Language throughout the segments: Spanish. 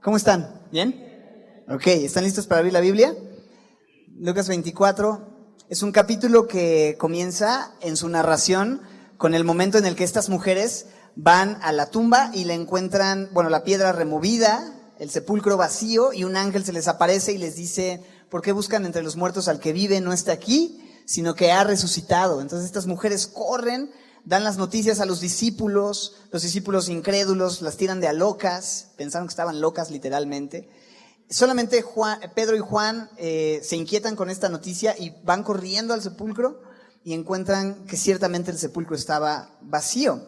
¿Cómo están? ¿Bien? Ok, ¿están listos para abrir la Biblia? Lucas 24 es un capítulo que comienza en su narración con el momento en el que estas mujeres van a la tumba y le encuentran, la piedra removida, el sepulcro vacío, y un ángel se les aparece y les dice: ¿por qué buscan entre los muertos al que vive? No está aquí, sino que ha resucitado. Entonces estas mujeres corren, dan las noticias a los discípulos incrédulos las tiran de a locas, pensaron que estaban locas literalmente. Solamente Pedro y Juan se inquietan con esta noticia y van corriendo al sepulcro y encuentran que ciertamente el sepulcro estaba vacío.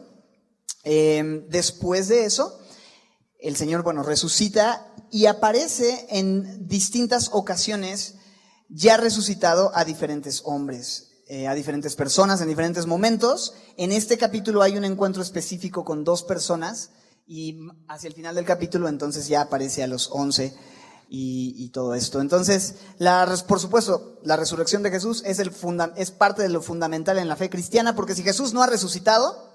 Después de eso, el Señor, resucita y aparece en distintas ocasiones ya resucitado a diferentes hombres. A diferentes personas en diferentes momentos. En este capítulo hay un encuentro específico con 2 personas y hacia el final del capítulo entonces ya aparece a los 11 y todo esto. Entonces, por supuesto, la resurrección de Jesús es parte de lo fundamental en la fe cristiana, porque si Jesús no ha resucitado,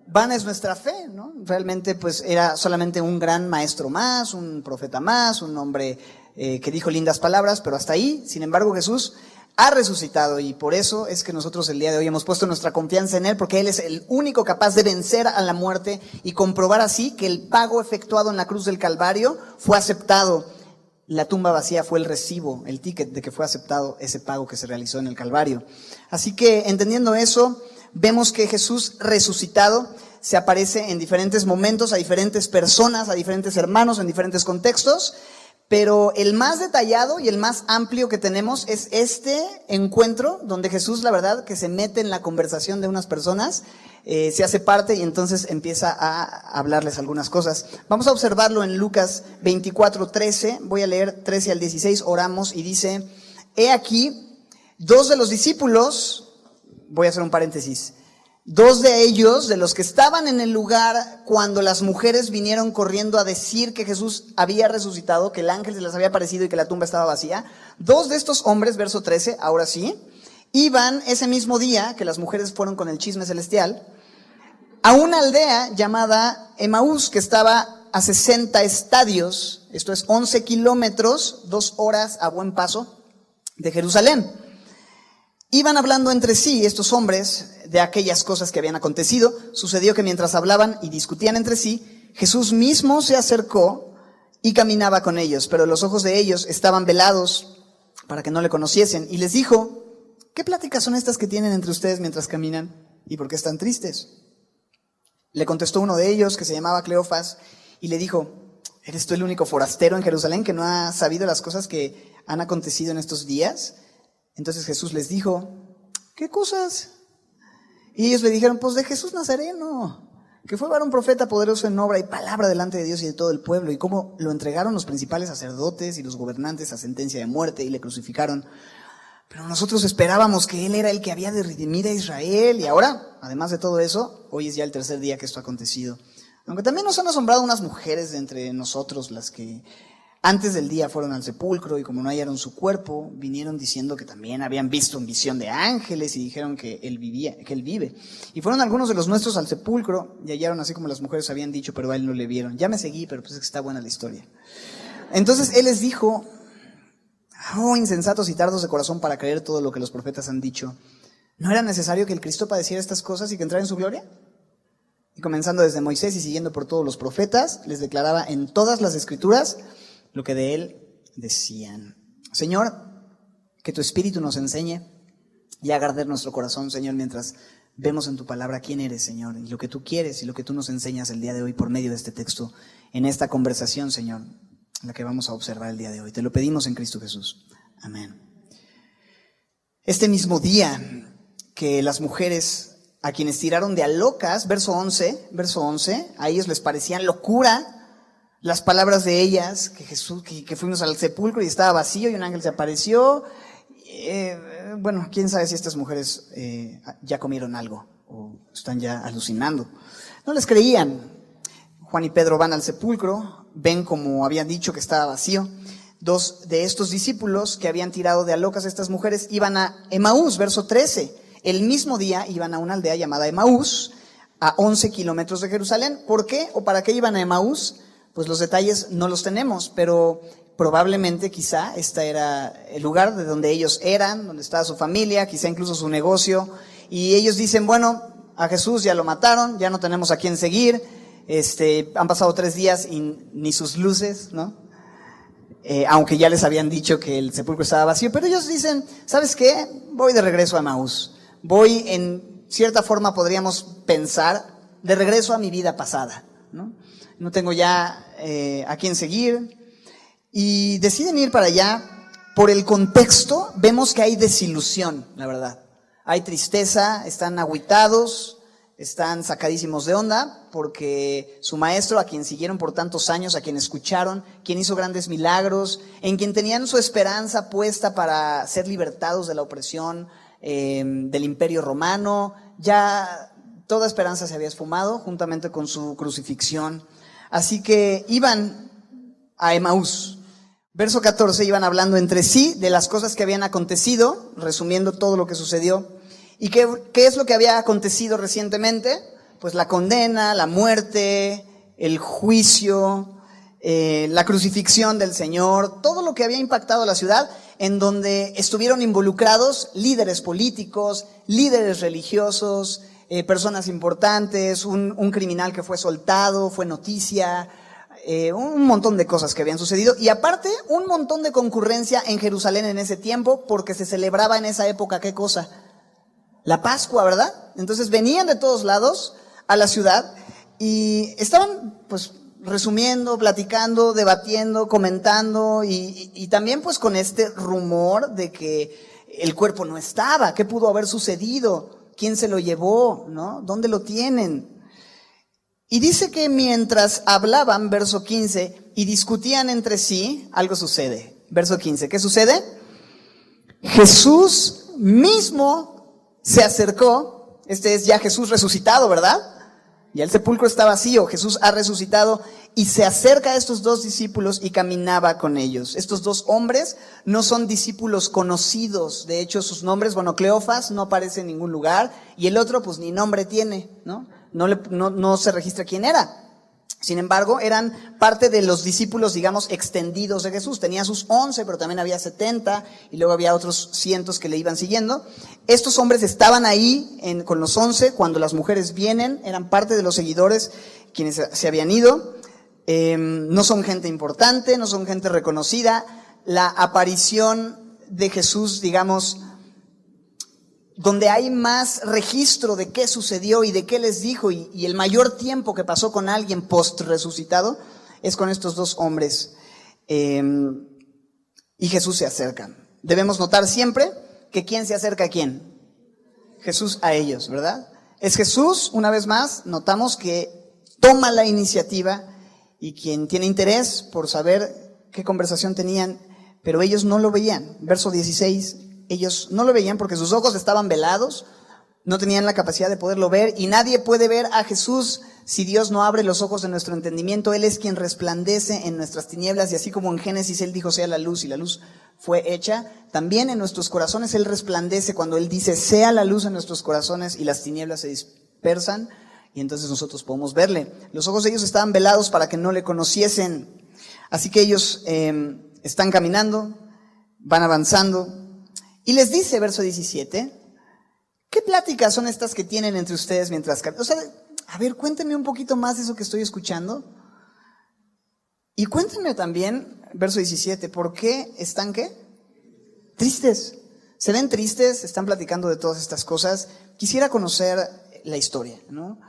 vana es nuestra fe, ¿no? Realmente pues era solamente un gran maestro más, un profeta más, un hombre que dijo lindas palabras, pero hasta ahí. Sin embargo, Jesús ha resucitado y por eso es que nosotros el día de hoy hemos puesto nuestra confianza en Él, porque Él es el único capaz de vencer a la muerte y comprobar así que el pago efectuado en la cruz del Calvario fue aceptado. La tumba vacía fue el recibo, el ticket de que fue aceptado ese pago que se realizó en el Calvario. Así que entendiendo eso, vemos que Jesús resucitado se aparece en diferentes momentos, a diferentes personas, a diferentes hermanos, en diferentes contextos. Pero el más detallado y el más amplio que tenemos es este encuentro donde Jesús, la verdad, que se mete en la conversación de unas personas, se hace parte y entonces empieza a hablarles algunas cosas. Vamos a observarlo en Lucas 24:13, voy a leer 13 al 16, oramos y dice: he aquí, 2 de los discípulos, voy a hacer un paréntesis, 2 de ellos, de los que estaban en el lugar cuando las mujeres vinieron corriendo a decir que Jesús había resucitado, que el ángel se les había aparecido y que la tumba estaba vacía, 2 de estos hombres, verso 13, ahora sí, iban ese mismo día que las mujeres fueron con el chisme celestial, a una aldea llamada Emaús, que estaba a 60 estadios, esto es 11 kilómetros, 2 horas a buen paso de Jerusalén. Iban hablando entre sí estos hombres de aquellas cosas que habían acontecido. Sucedió que mientras hablaban y discutían entre sí, Jesús mismo se acercó y caminaba con ellos, pero los ojos de ellos estaban velados para que no le conociesen. Y les dijo: ¿qué pláticas son estas que tienen entre ustedes mientras caminan? ¿Y por qué están tristes? Le contestó uno de ellos, que se llamaba Cleofas, y le dijo: ¿eres tú el único forastero en Jerusalén que no ha sabido las cosas que han acontecido en estos días? Entonces Jesús les dijo: ¿qué cosas? Y ellos le dijeron: pues de Jesús Nazareno, que fue varón profeta, poderoso en obra y palabra delante de Dios y de todo el pueblo, y cómo lo entregaron los principales sacerdotes y los gobernantes a sentencia de muerte y le crucificaron. Pero nosotros esperábamos que Él era el que había de redimir a Israel, y ahora, además de todo eso, hoy es ya el 3er día que esto ha acontecido. Aunque también nos han asombrado unas mujeres de entre nosotros, las que antes del día fueron al sepulcro y como no hallaron su cuerpo, vinieron diciendo que también habían visto en visión de ángeles y dijeron que él vive. Y fueron algunos de los nuestros al sepulcro y hallaron así como las mujeres habían dicho, pero a él no le vieron. Ya me seguí, pero pues es que está buena la historia. Entonces Él les dijo: oh, insensatos y tardos de corazón para creer todo lo que los profetas han dicho. ¿No era necesario que el Cristo padeciera estas cosas y que entrara en su gloria? Y comenzando desde Moisés y siguiendo por todos los profetas, les declaraba en todas las escrituras lo que de Él decían. Señor, que tu Espíritu nos enseñe y haga arder nuestro corazón, Señor, mientras vemos en tu palabra quién eres, Señor, y lo que tú quieres y lo que tú nos enseñas el día de hoy por medio de este texto, en esta conversación, Señor, la que vamos a observar el día de hoy. Te lo pedimos en Cristo Jesús. Amén. Este mismo día que las mujeres a quienes tiraron de a locas, verso 11, a ellos les parecían locura las palabras de ellas, que Jesús, que fuimos al sepulcro y estaba vacío y un ángel se apareció. Quién sabe si estas mujeres ya comieron algo o están ya alucinando. No les creían. Juan y Pedro van al sepulcro, ven como habían dicho que estaba vacío. 2 de estos discípulos que habían tirado de a locas a estas mujeres iban a Emaús, verso 13. El mismo día iban a una aldea llamada Emaús, a 11 kilómetros de Jerusalén. ¿Por qué o para qué iban a Emaús? pues los detalles no los tenemos, pero probablemente quizá este era el lugar de donde ellos eran, donde estaba su familia, quizá incluso su negocio, y ellos dicen, bueno, a Jesús ya lo mataron, ya no tenemos a quién seguir, han pasado 3 días y ni sus luces, ¿no? Aunque ya les habían dicho que el sepulcro estaba vacío, pero ellos dicen, ¿sabes qué? Voy de regreso a Emaús, voy en cierta forma podríamos pensar, de regreso a mi vida pasada, ¿no? No tengo ya a quién seguir, y deciden ir para allá. Por el contexto vemos que hay desilusión, la verdad. Hay tristeza, están agüitados, están sacadísimos de onda, porque su maestro, a quien siguieron por tantos años, a quien escucharon, quien hizo grandes milagros, en quien tenían su esperanza puesta para ser libertados de la opresión del Imperio Romano, ya toda esperanza se había esfumado juntamente con su crucifixión. Así que iban a Emaús. Verso 14, iban hablando entre sí de las cosas que habían acontecido, resumiendo todo lo que sucedió. ¿Y qué es lo que había acontecido recientemente? Pues la condena, la muerte, el juicio, la crucifixión del Señor, todo lo que había impactado a la ciudad, en donde estuvieron involucrados líderes políticos, líderes religiosos, personas importantes, un criminal que fue soltado, fue noticia, un montón de cosas que habían sucedido, y aparte un montón de concurrencia en Jerusalén en ese tiempo, porque se celebraba en esa época, ¿qué cosa? La Pascua, ¿verdad? Entonces venían de todos lados a la ciudad y estaban pues resumiendo, platicando, debatiendo, comentando, y también pues con este rumor de que el cuerpo no estaba, ¿qué pudo haber sucedido? ¿Quién se lo llevó? ¿No? ¿Dónde lo tienen? Y dice que mientras hablaban, verso 15, y discutían entre sí, algo sucede. Verso 15, ¿qué sucede? Jesús mismo se acercó, este es ya Jesús resucitado, ¿verdad? Ya el sepulcro está vacío, Jesús ha resucitado y se acerca a estos 2 discípulos y caminaba con ellos. Estos 2 hombres no son discípulos conocidos, de hecho sus nombres, bueno, Cleofas no aparece en ningún lugar y el otro pues ni nombre tiene, ¿no? No se registra quién era. Sin embargo, eran parte de los discípulos, digamos, extendidos de Jesús. Tenía sus 11, pero también había 70 y luego había otros cientos que le iban siguiendo. Estos hombres estaban ahí con los 11 cuando las mujeres vienen, eran parte de los seguidores quienes se habían ido. No son gente importante, no son gente reconocida. La aparición de Jesús, digamos, donde hay más registro de qué sucedió y de qué les dijo y el mayor tiempo que pasó con alguien post resucitado es con estos 2 hombres. Y Jesús se acerca. Debemos notar siempre que ¿quién se acerca a quién? Jesús a ellos, ¿verdad? Es Jesús, una vez más, notamos que toma la iniciativa y quien tiene interés por saber qué conversación tenían, pero ellos no lo veían. Verso 16. Ellos no lo veían porque sus ojos estaban velados, no tenían la capacidad de poderlo ver, y nadie puede ver a Jesús si Dios no abre los ojos de nuestro entendimiento. Él es quien resplandece en nuestras tinieblas, y así como en Génesis Él dijo sea la luz y la luz fue hecha, también en nuestros corazones Él resplandece cuando Él dice sea la luz en nuestros corazones y las tinieblas se dispersan, y entonces nosotros podemos verle. Los ojos de ellos estaban velados para que no le conociesen. Así que ellos están caminando, van avanzando. Y les dice, verso 17, ¿qué pláticas son estas que tienen entre ustedes mientras caminan? O sea, a ver, cuéntenme un poquito más de eso que estoy escuchando. Y cuéntenme también, verso 17, ¿por qué están qué? Tristes. Se ven tristes, están platicando de todas estas cosas. Quisiera conocer la historia, ¿no?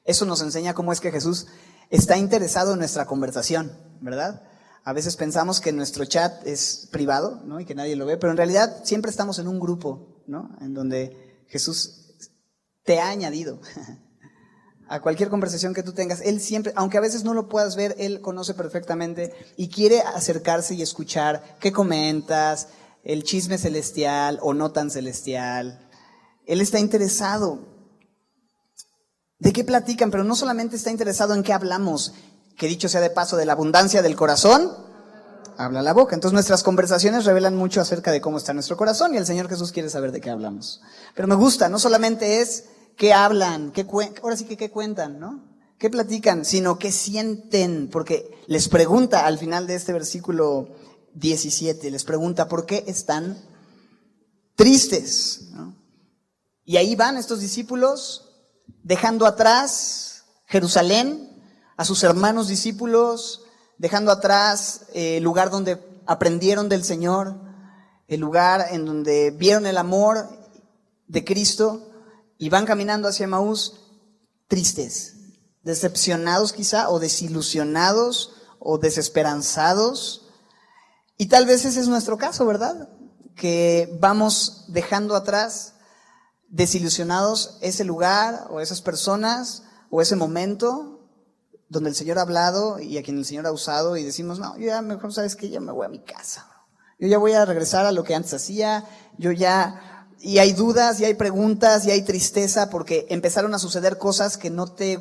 Eso nos enseña cómo es que Jesús está interesado en nuestra conversación, ¿verdad? A veces pensamos que nuestro chat es privado, ¿no? Y que nadie lo ve, pero en realidad siempre estamos en un grupo, ¿no? En donde Jesús te ha añadido a cualquier conversación que tú tengas. Él siempre, aunque a veces no lo puedas ver, Él conoce perfectamente y quiere acercarse y escuchar qué comentas, el chisme celestial o no tan celestial. Él está interesado. ¿De qué platican? Pero no solamente está interesado en qué hablamos, que dicho sea de paso, de la abundancia del corazón, habla la boca. Entonces nuestras conversaciones revelan mucho acerca de cómo está nuestro corazón y el Señor Jesús quiere saber de qué hablamos. Pero me gusta, no solamente es qué hablan, ahora sí que qué cuentan, ¿no? ¿Qué platican? Sino que sienten, porque les pregunta al final de este versículo 17, les pregunta, ¿por qué están tristes? ¿No? Y ahí van estos discípulos dejando atrás Jerusalén, a sus hermanos discípulos, dejando atrás el lugar donde aprendieron del Señor, el lugar en donde vieron el amor de Cristo, y van caminando hacia Emaús tristes, decepcionados quizá, o desilusionados, o desesperanzados. Y tal vez ese es nuestro caso, ¿verdad? Que vamos dejando atrás, desilusionados, ese lugar, o esas personas, o ese momento donde el Señor ha hablado y a quien el Señor ha usado, y decimos, no, yo ya mejor, ¿sabes qué? Ya me voy a mi casa. Yo ya voy a regresar a lo que antes hacía, y hay dudas, y hay preguntas, y hay tristeza, porque empezaron a suceder cosas que no te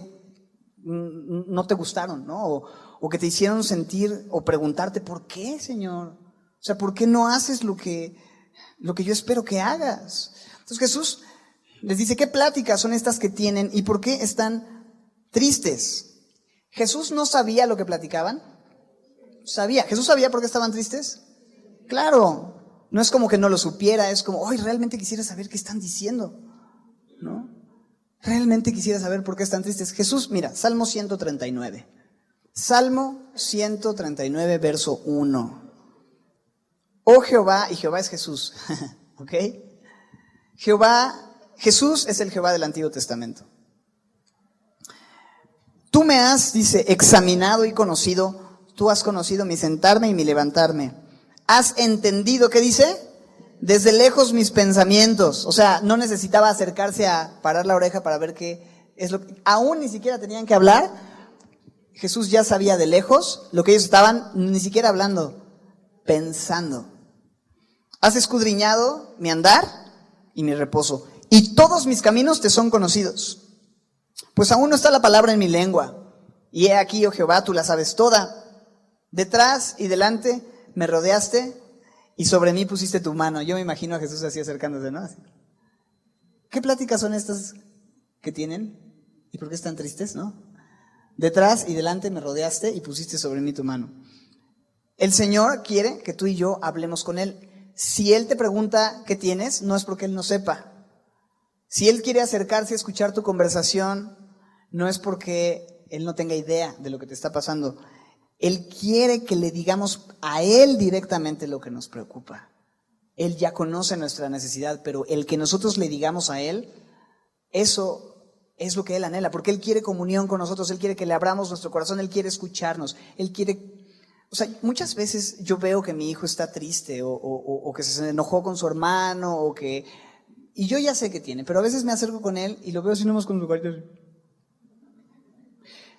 gustaron, ¿no? O que te hicieron sentir o preguntarte, ¿por qué, Señor? O sea, ¿por qué no haces lo que yo espero que hagas? Entonces Jesús les dice, ¿qué pláticas son estas que tienen y por qué están tristes? ¿Jesús no sabía lo que platicaban? Sabía. ¿Jesús sabía por qué estaban tristes? Claro. No es como que no lo supiera, es como, ¡ay, realmente quisiera saber qué están diciendo! ¿No? Realmente quisiera saber por qué están tristes. Jesús, mira, Salmo 139. Salmo 139, verso 1. Oh Jehová, y Jehová es Jesús, ¿ok? Jesús es el Jehová del Antiguo Testamento. Tú me has, dice, examinado y conocido, tú has conocido mi sentarme y mi levantarme. Has entendido, ¿qué dice? Desde lejos mis pensamientos. O sea, no necesitaba acercarse a parar la oreja para ver qué es lo que... Aún ni siquiera tenían que hablar. Jesús ya sabía de lejos lo que ellos estaban ni siquiera hablando, pensando. Has escudriñado mi andar y mi reposo, y todos mis caminos te son conocidos. Pues aún no está la palabra en mi lengua, y he aquí, oh Jehová, tú la sabes toda. Detrás y delante me rodeaste, y sobre mí pusiste tu mano. Yo me imagino a Jesús así acercándose, ¿no? Así. ¿Qué pláticas son estas que tienen? ¿Y por qué están tristes, no? Detrás y delante me rodeaste y pusiste sobre mí tu mano. El Señor quiere que tú y yo hablemos con Él. Si Él te pregunta qué tienes, no es porque Él no sepa. Si Él quiere acercarse a escuchar tu conversación, no es porque Él no tenga idea de lo que te está pasando. Él quiere que le digamos a Él directamente lo que nos preocupa. Él ya conoce nuestra necesidad, pero el que nosotros le digamos a Él, eso es lo que Él anhela, porque Él quiere comunión con nosotros, Él quiere que le abramos nuestro corazón, Él quiere escucharnos, Él quiere... O sea, muchas veces yo veo que mi hijo está triste o que se enojó con su hermano o que... Y yo ya sé que tiene, pero a veces me acerco con él y lo veo así nomás con su carita.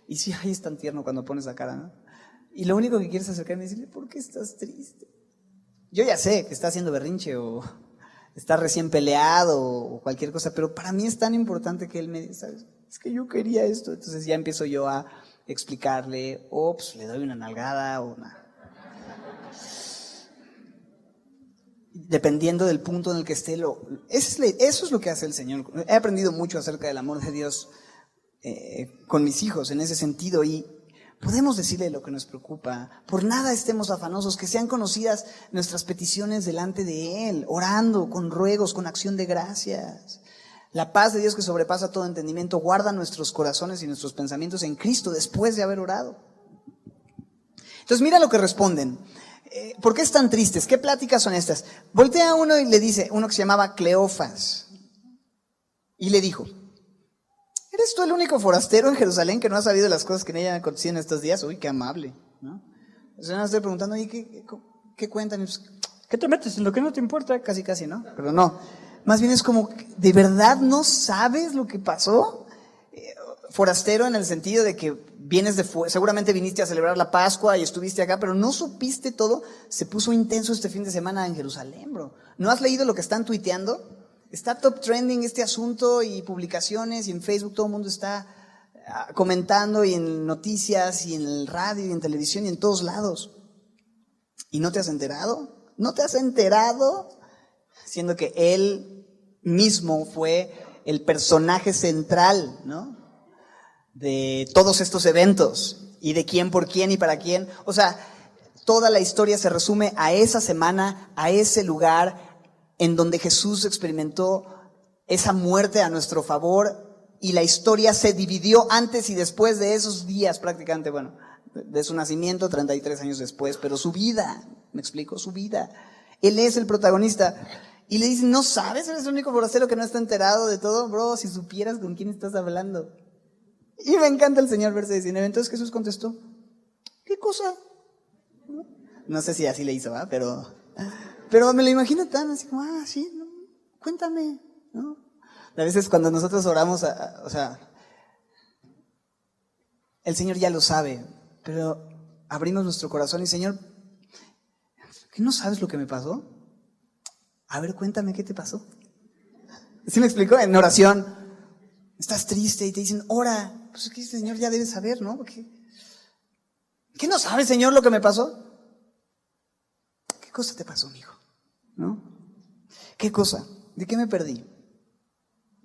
Y sí, ay, es tan tierno cuando pones la cara, ¿no? Y lo único que quieres acercarme es decirle, ¿por qué estás triste? Yo ya sé que está haciendo berrinche o está recién peleado o cualquier cosa, pero para mí es tan importante que él me diga, ¿sabes? Es que yo quería esto. Entonces ya empiezo yo a explicarle, o pues le doy una nalgada o una... Dependiendo del punto en el que esté, eso es lo que hace el Señor. He aprendido mucho acerca del amor de Dios con mis hijos en ese sentido, y podemos decirle lo que nos preocupa. Por nada estemos afanosos, que sean conocidas nuestras peticiones delante de Él, orando, con ruegos, con acción de gracias. La paz de Dios que sobrepasa todo entendimiento guarda nuestros corazones y nuestros pensamientos en Cristo después de haber orado. Entonces mira lo que responden. ¿Por qué están tristes? ¿Qué pláticas son estas? Voltea a uno y le dice, uno que se llamaba Cleofas, y le dijo, ¿eres tú el único forastero en Jerusalén que no ha sabido las cosas que en ella han acontecido en estos días? Uy, qué amable, ¿no? O sea, no estoy preguntando, ¿y qué cuentan? ¿Qué te metes en lo que no te importa? Casi, casi, ¿no? Pero no, más bien es como, ¿de verdad no sabes lo que pasó? Forastero en el sentido de que vienes seguramente viniste a celebrar la Pascua y estuviste acá, pero no supiste todo. Se puso intenso este fin de semana en Jerusalén, bro. ¿No has leído lo que están tuiteando? Está top trending este asunto y publicaciones, y en Facebook todo el mundo está comentando, y en noticias y en el radio y en televisión y en todos lados. ¿Y no te has enterado? ¿No te has enterado? Siendo que él mismo fue el personaje central, ¿no? de todos estos eventos y de quién por quién y para quién. O sea, toda la historia se resume a esa semana, a ese lugar en donde Jesús experimentó esa muerte a nuestro favor, y la historia se dividió antes y después de esos días prácticamente, bueno, de su nacimiento, 33 años después, pero su vida, ¿me explico? Su vida. Él es el protagonista. Y le dicen, ¿no sabes? Eres el único forastero que no está enterado de todo. Bro, si supieras con quién estás hablando. Y me encanta el Señor, verso 19. Entonces Jesús contestó, ¿qué cosa? No sé si así le hizo, ¿verdad? Pero me lo imagino tan así como, sí, no, cuéntame, ¿no? A veces cuando nosotros oramos, o sea, el Señor ya lo sabe, pero abrimos nuestro corazón y, Señor, ¿qué no sabes lo que me pasó? A ver, cuéntame qué te pasó. ¿Sí me explicó? En oración, estás triste y te dicen, ora. Pues es que el Señor ya debe saber, ¿no? ¿Qué no sabes, Señor, lo que me pasó? ¿Qué cosa te pasó, mijo? ¿No? ¿Qué cosa? ¿De qué me perdí?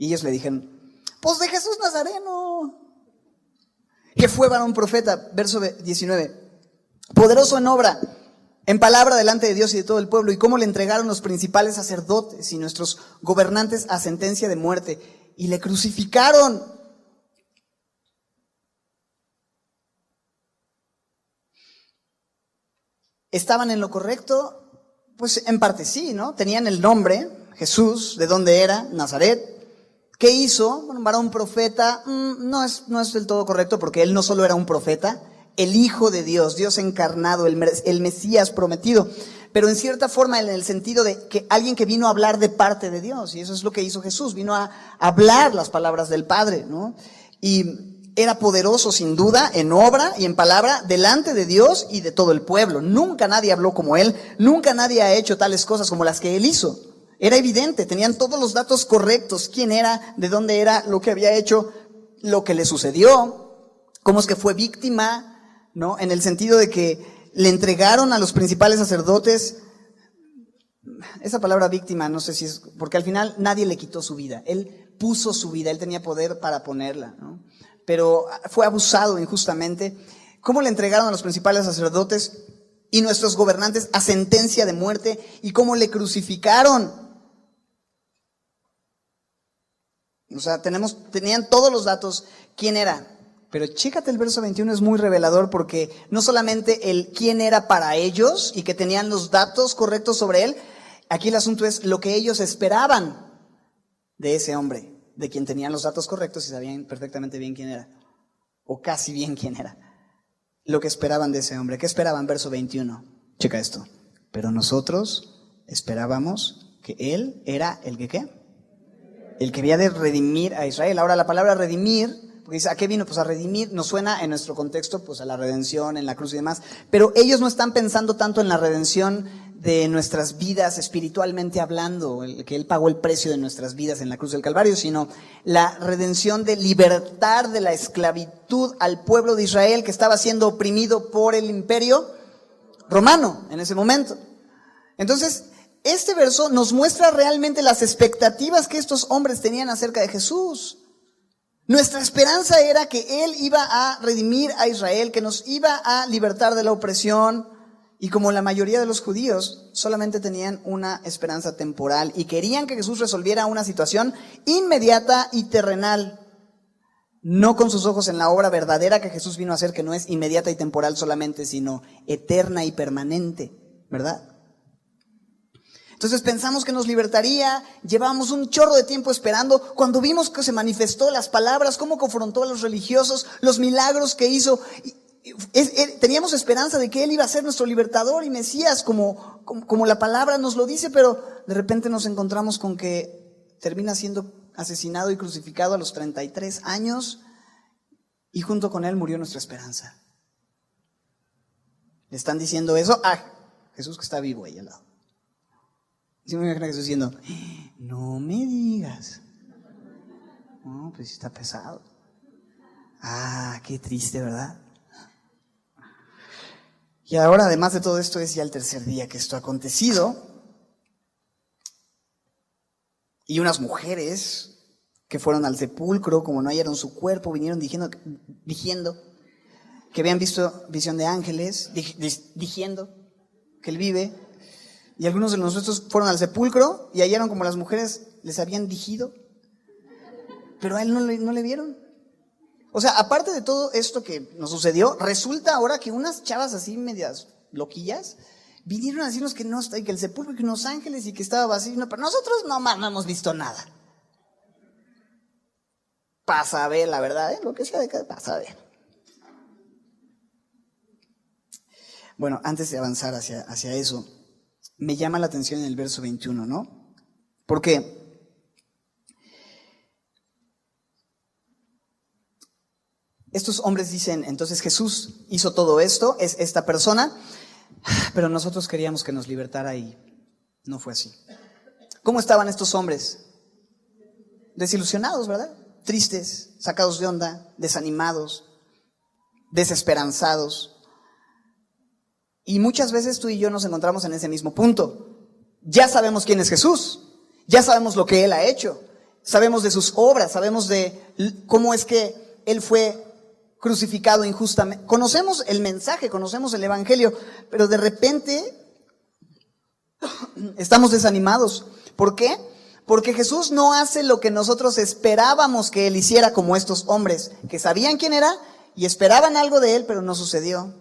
Y ellos le dijeron, pues de Jesús Nazareno, que fue varón profeta, verso 19, poderoso en obra, en palabra delante de Dios y de todo el pueblo, y cómo le entregaron los principales sacerdotes y nuestros gobernantes a sentencia de muerte, y le crucificaron. ¿Estaban en lo correcto? Pues en parte sí, ¿no? Tenían el nombre, Jesús, ¿de dónde era? Nazaret. ¿Qué hizo? Bueno, varón profeta, no es del todo correcto, porque él no solo era un profeta, el Hijo de Dios, Dios encarnado, el Mesías prometido, pero en cierta forma en el sentido de que alguien que vino a hablar de parte de Dios, y eso es lo que hizo Jesús, vino a hablar las palabras del Padre, ¿no? Y era poderoso sin duda en obra y en palabra delante de Dios y de todo el pueblo. Nunca nadie habló como él, nunca nadie ha hecho tales cosas como las que él hizo. Era evidente, tenían todos los datos correctos, quién era, de dónde era, lo que había hecho, lo que le sucedió, cómo es que fue víctima, ¿no? En el sentido de que le entregaron a los principales sacerdotes. Esa palabra víctima, no sé si es, porque al final nadie le quitó su vida, él puso su vida, él tenía poder para ponerla, ¿no? Pero fue abusado injustamente. ¿Cómo le entregaron a los principales sacerdotes y nuestros gobernantes a sentencia de muerte? ¿Y cómo le crucificaron? O sea, tenían todos los datos, quién era. Pero chécate, el verso 21 es muy revelador, porque no solamente el quién era para ellos y que tenían los datos correctos sobre él, aquí el asunto es lo que ellos esperaban de ese hombre, de quien tenían los datos correctos y sabían perfectamente bien quién era, o casi bien quién era. Lo que esperaban de ese hombre. ¿Qué esperaban? Verso 21. Checa esto. Pero nosotros esperábamos que él era el que ¿qué? El que había de redimir a Israel. Ahora la palabra redimir, porque dice, ¿a qué vino? Pues a redimir, nos suena en nuestro contexto pues a la redención, en la cruz y demás, pero ellos no están pensando tanto en la redención de nuestras vidas espiritualmente hablando, que él pagó el precio de nuestras vidas en la cruz del Calvario, sino la redención de libertar de la esclavitud al pueblo de Israel que estaba siendo oprimido por el imperio romano en ese momento. Entonces, este verso nos muestra realmente las expectativas que estos hombres tenían acerca de Jesús. Nuestra esperanza era que Él iba a redimir a Israel, que nos iba a libertar de la opresión, y como la mayoría de los judíos solamente tenían una esperanza temporal y querían que Jesús resolviera una situación inmediata y terrenal, no con sus ojos en la obra verdadera que Jesús vino a hacer, que no es inmediata y temporal solamente, sino eterna y permanente, ¿verdad? Entonces pensamos que nos libertaría, llevábamos un chorro de tiempo esperando, cuando vimos que se manifestó las palabras, cómo confrontó a los religiosos, los milagros que hizo, teníamos esperanza de que Él iba a ser nuestro libertador y Mesías, como la palabra nos lo dice, pero de repente nos encontramos con que termina siendo asesinado y crucificado a los 33 años, y junto con Él murió nuestra esperanza. Le están diciendo eso a Jesús, que está vivo ahí al lado. Y me imagino a Jesús diciendo, no me digas. No, pues está pesado. Qué triste, ¿verdad? Y ahora, además de todo esto, es ya el tercer día que esto ha acontecido. Y unas mujeres que fueron al sepulcro, como no hallaron su cuerpo, vinieron diciendo que habían visto visión de ángeles, diciendo que él vive. Y algunos de nosotros fueron al sepulcro y hallaron como las mujeres les habían dicho, pero a él no le vieron. O sea, aparte de todo esto que nos sucedió, resulta ahora que unas chavas así medias loquillas vinieron a decirnos que no, que el sepulcro, que unos ángeles y que estaba vacío. No, pero nosotros no hemos visto nada. Pasa a ver, la verdad, lo que sea de cada, pasa a ver. Bueno, antes de avanzar hacia eso, me llama la atención en el verso 21, ¿no? Porque estos hombres dicen, entonces Jesús hizo todo esto, es esta persona, pero nosotros queríamos que nos libertara y no fue así. ¿Cómo estaban estos hombres? Desilusionados, ¿verdad? Tristes, sacados de onda, desanimados, desesperanzados. Y muchas veces tú y yo nos encontramos en ese mismo punto. Ya sabemos quién es Jesús, ya sabemos lo que Él ha hecho, sabemos de sus obras, sabemos de cómo es que Él fue crucificado injustamente. Conocemos el mensaje, conocemos el evangelio, pero de repente estamos desanimados. ¿Por qué? Porque Jesús no hace lo que nosotros esperábamos que Él hiciera, como estos hombres, que sabían quién era y esperaban algo de Él, pero no sucedió.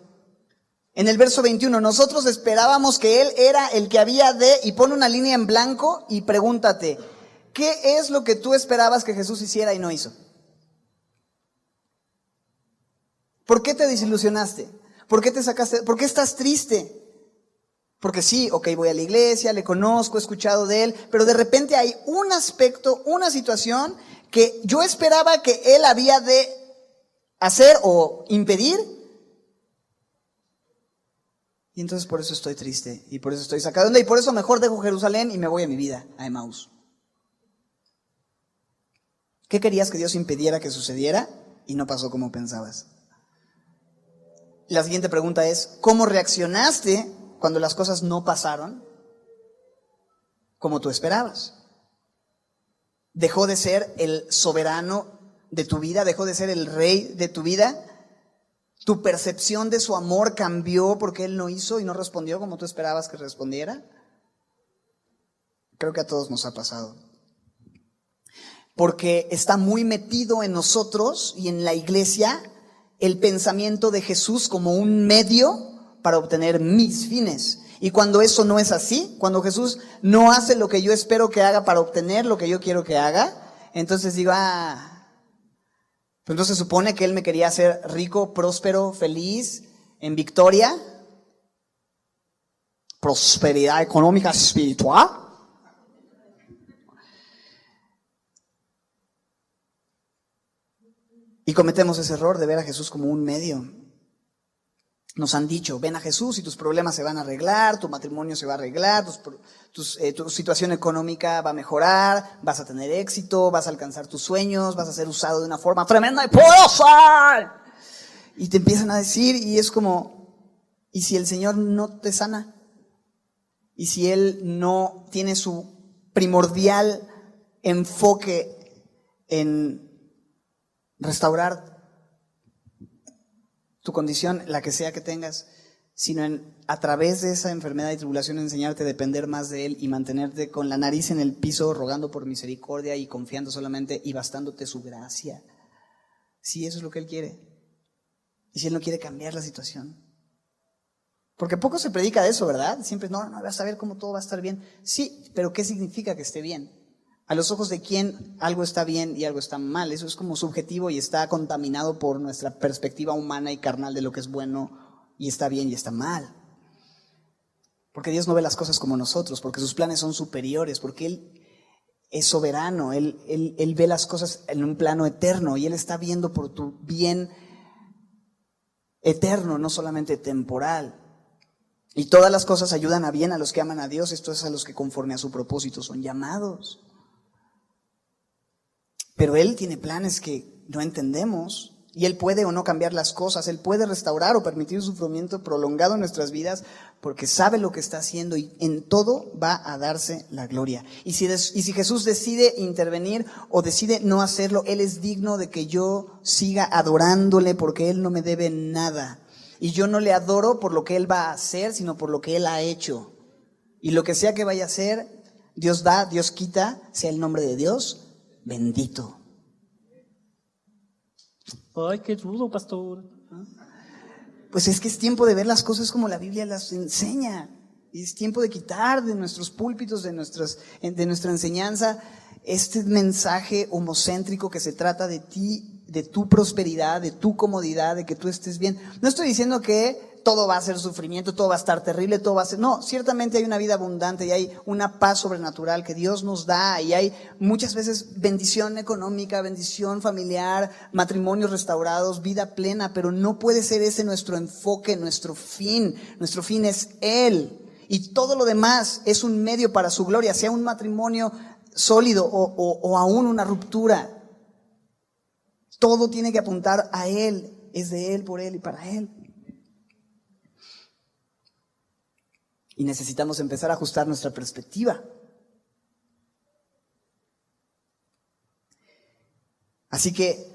En el verso 21, nosotros esperábamos que Él era el que había de, y pone una línea en blanco y pregúntate, ¿qué es lo que tú esperabas que Jesús hiciera y no hizo? ¿Por qué te desilusionaste? ¿Por qué te sacaste? ¿Por qué estás triste? Porque sí, ok, voy a la iglesia, le conozco, he escuchado de Él, pero de repente hay un aspecto, una situación que yo esperaba que Él había de hacer o impedir. Y entonces por eso estoy triste y por eso estoy sacado de onda y por eso mejor dejo Jerusalén y me voy a mi vida, a Emaús. ¿Qué querías que Dios impidiera que sucediera? Y no pasó como pensabas. La siguiente pregunta es, ¿cómo reaccionaste cuando las cosas no pasaron como tú esperabas? ¿Dejó de ser el soberano de tu vida? ¿Dejó de ser el rey de tu vida? ¿Tu percepción de su amor cambió porque Él no hizo y no respondió como tú esperabas que respondiera? Creo que a todos nos ha pasado. Porque está muy metido en nosotros y en la iglesia el pensamiento de Jesús como un medio para obtener mis fines. Y cuando eso no es así, cuando Jesús no hace lo que yo espero que haga para obtener lo que yo quiero que haga, entonces digo, pues entonces se supone que Él me quería hacer rico, próspero, feliz, en victoria, prosperidad económica, espiritual. Y cometemos ese error de ver a Jesús como un medio. Nos han dicho, ven a Jesús y tus problemas se van a arreglar, tu matrimonio se va a arreglar, tu situación económica va a mejorar, vas a tener éxito, vas a alcanzar tus sueños, vas a ser usado de una forma tremenda y poderosa. Y te empiezan a decir, y es como, ¿y si el Señor no te sana? ¿Y si Él no tiene su primordial enfoque en restaurar tu condición, la que sea que tengas, sino a través de esa enfermedad y tribulación enseñarte a depender más de Él y mantenerte con la nariz en el piso rogando por misericordia y confiando solamente y bastándote su gracia? Sí, eso es lo que Él quiere. Y si Él no quiere cambiar la situación. Porque poco se predica de eso, ¿verdad? Siempre, no, vas a ver cómo todo va a estar bien. Sí, pero ¿qué significa que esté bien? A los ojos de quién algo está bien y algo está mal. Eso es como subjetivo y está contaminado por nuestra perspectiva humana y carnal de lo que es bueno y está bien y está mal. Porque Dios no ve las cosas como nosotros, porque sus planes son superiores, porque Él es soberano, Él ve las cosas en un plano eterno y Él está viendo por tu bien eterno, no solamente temporal. Y todas las cosas ayudan a bien a los que aman a Dios, esto es a los que conforme a su propósito son llamados. Pero Él tiene planes que no entendemos Y Él puede o no cambiar las cosas, Él puede restaurar o permitir sufrimiento prolongado en nuestras vidas porque sabe lo que está haciendo y en todo va a darse la gloria. Y si Jesús decide intervenir o decide no hacerlo, Él es digno de que yo siga adorándole porque Él no me debe nada. Y yo no le adoro por lo que Él va a hacer, sino por lo que Él ha hecho. Y lo que sea que vaya a hacer, Dios da, Dios quita, sea el nombre de Dios bendito. Ay, qué rudo, pastor. Pues es que es tiempo de ver las cosas como la Biblia las enseña. Y es tiempo de quitar de nuestros púlpitos, de nuestra enseñanza, este mensaje homocéntrico que se trata de ti, de tu prosperidad, de tu comodidad, de que tú estés bien. No estoy diciendo que todo va a ser sufrimiento, todo va a estar terrible, todo va a ser... No, ciertamente hay una vida abundante y hay una paz sobrenatural que Dios nos da y hay muchas veces bendición económica, bendición familiar, matrimonios restaurados, vida plena, pero no puede ser ese nuestro enfoque, nuestro fin. Nuestro fin es Él y todo lo demás es un medio para su gloria, sea un matrimonio sólido o aún una ruptura. Todo tiene que apuntar a Él, es de Él, por Él y para Él. Y necesitamos empezar a ajustar nuestra perspectiva. Así que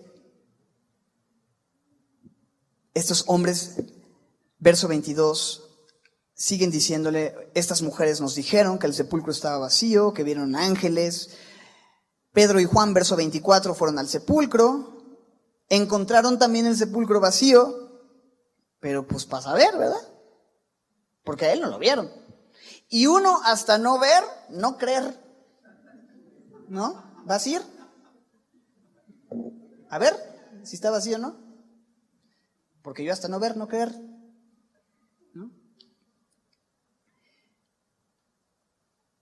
estos hombres, verso 22, siguen diciéndole, estas mujeres nos dijeron que el sepulcro estaba vacío, que vieron ángeles. Pedro y Juan, verso 24, fueron al sepulcro, encontraron también el sepulcro vacío, pero pues para saber, ¿verdad? Porque a él no lo vieron. Y uno hasta no ver, no creer. ¿No? ¿Vas a ir? A ver si está vacío o no. Porque yo hasta no ver, no creer. ¿No?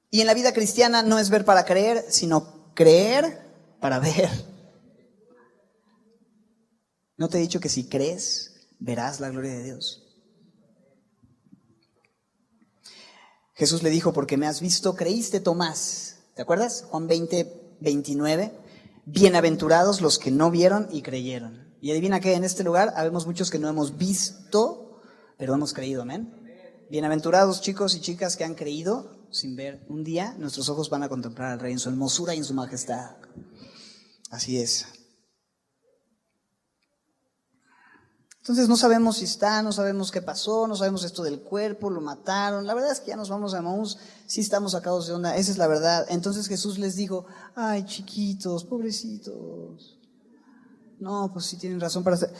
Y en la vida cristiana no es ver para creer, sino creer para ver. ¿No te he dicho que si crees, verás la gloria de Dios? Jesús le dijo, porque me has visto, creíste, Tomás. ¿Te acuerdas? Juan 20, 29. Bienaventurados los que no vieron y creyeron. Y adivina qué, en este lugar habemos muchos que no hemos visto, pero hemos creído, amén. Bienaventurados chicos y chicas que han creído sin ver. Un día nuestros ojos van a contemplar al Rey en su hermosura y en su majestad. Así es. Entonces no sabemos si está, no sabemos qué pasó, no sabemos esto del cuerpo, lo mataron. La verdad es que ya nos vamos a Emaús, sí estamos sacados de onda, esa es la verdad. Entonces Jesús les dijo, ay chiquitos, pobrecitos. No, pues sí tienen razón para hacer.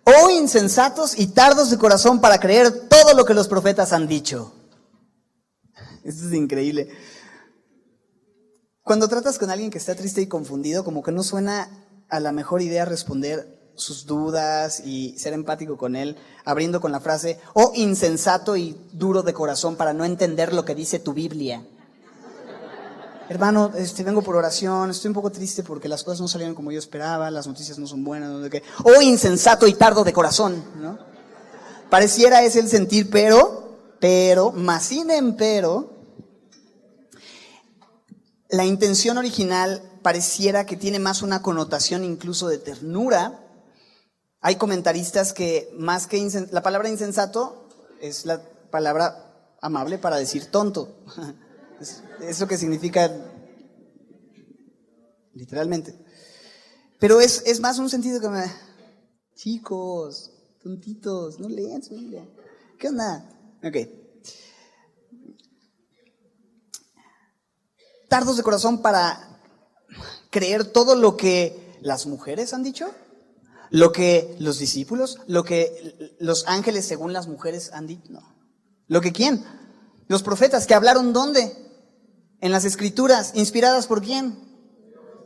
Oh insensatos y tardos de corazón para creer todo lo que los profetas han dicho. Esto es increíble. Cuando tratas con alguien que está triste y confundido, como que no suena a la mejor idea responder sus dudas y ser empático con él, abriendo con la frase, oh insensato y duro de corazón para no entender lo que dice tu Biblia. Hermano, vengo por oración, estoy un poco triste porque las cosas no salieron como yo esperaba, las noticias no son buenas, no sé qué. Oh insensato y tardo de corazón, ¿no? Pareciera ese el sentir, pero, más sin empero, la intención original pareciera que tiene más una connotación incluso de ternura. Hay comentaristas que más que la palabra insensato es la palabra amable para decir tonto. Eso que significa literalmente. Pero es más un sentido que chicos, tontitos, no lean su Biblia. ¿Qué onda? Ok. Tardos de corazón para creer todo lo que las mujeres han dicho. Lo que los discípulos, lo que los ángeles según las mujeres han dicho, no. ¿Lo que quién? Los profetas que hablaron ¿dónde? En las escrituras, inspiradas ¿por quién?